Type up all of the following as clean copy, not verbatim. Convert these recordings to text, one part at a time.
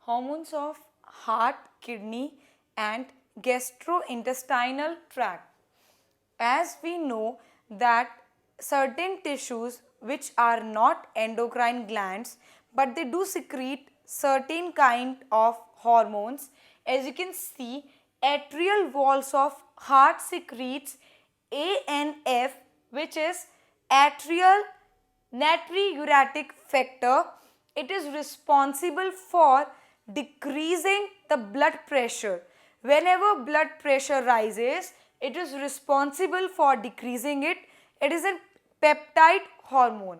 Hormones of heart, kidney and gastrointestinal tract. As we know that certain tissues which are not endocrine glands but they do secrete certain kind of hormones. As you can see, atrial walls of heart secretes ANF, which is atrial natriuretic factor. It is responsible for decreasing the blood pressure. Whenever blood pressure rises, it is responsible for decreasing it. It is a peptide hormone.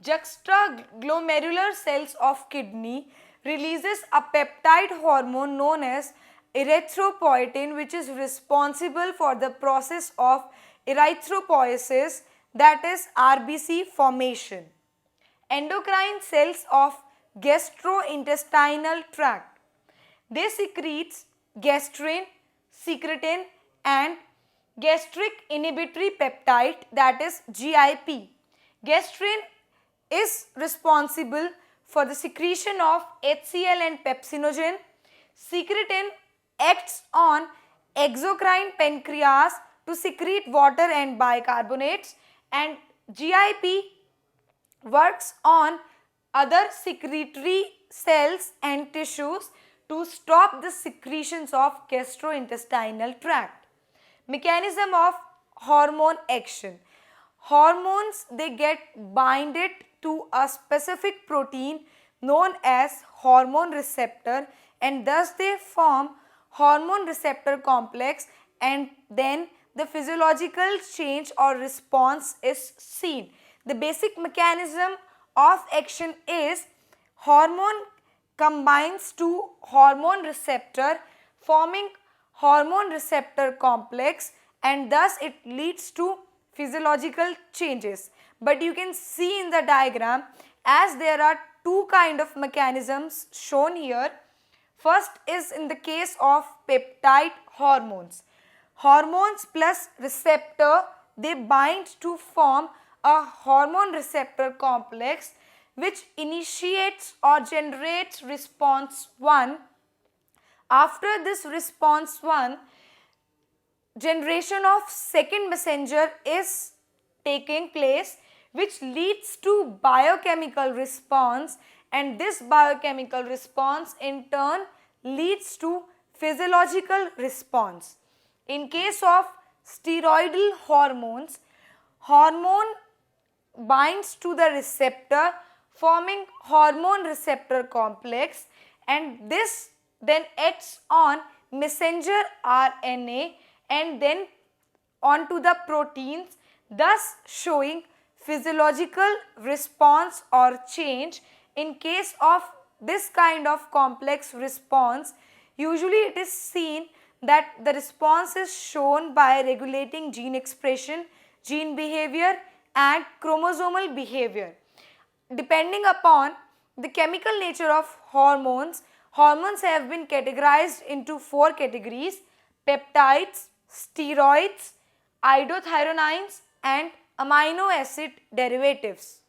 Juxtaglomerular cells of kidney releases a peptide hormone known as erythropoietin, which is responsible for the process of erythropoiesis, that is RBC formation. Endocrine cells of gastrointestinal tract. They secretes gastrin, secretin and gastric inhibitory peptide, that is GIP. Gastrin is responsible for the secretion of HCl and pepsinogen. Secretin acts on exocrine pancreas to secrete water and bicarbonates, and GIP works on other secretory cells and tissues to stop the secretions of gastrointestinal tract. Mechanism of hormone action. Hormones, they get binded to a specific protein known as hormone receptor, and thus they form hormone receptor complex, and then the physiological change or response is seen. The basic mechanism of action is hormone combines to hormone receptor, forming hormone receptor complex, and thus it leads to physiological changes. But you can see in the diagram, as there are two kind of mechanisms shown here. First is in the case of peptide hormones. Hormones plus receptor, they bind to form a hormone receptor complex which initiates or generates response 1. After this response 1, generation of second messenger is taking place, which leads to biochemical response, and this biochemical response in turn leads to physiological response. In case of steroidal hormones, hormone binds to the receptor, forming hormone receptor complex, and this then acts on messenger RNA and then onto the proteins, thus showing physiological response or change. In case of this kind of complex response, usually it is seen that the response is shown by regulating gene expression, gene behavior and chromosomal behavior. Depending upon the chemical nature of hormones, hormones have been categorized into 4 categories: peptides, steroids, iodothioneins and amino acid derivatives.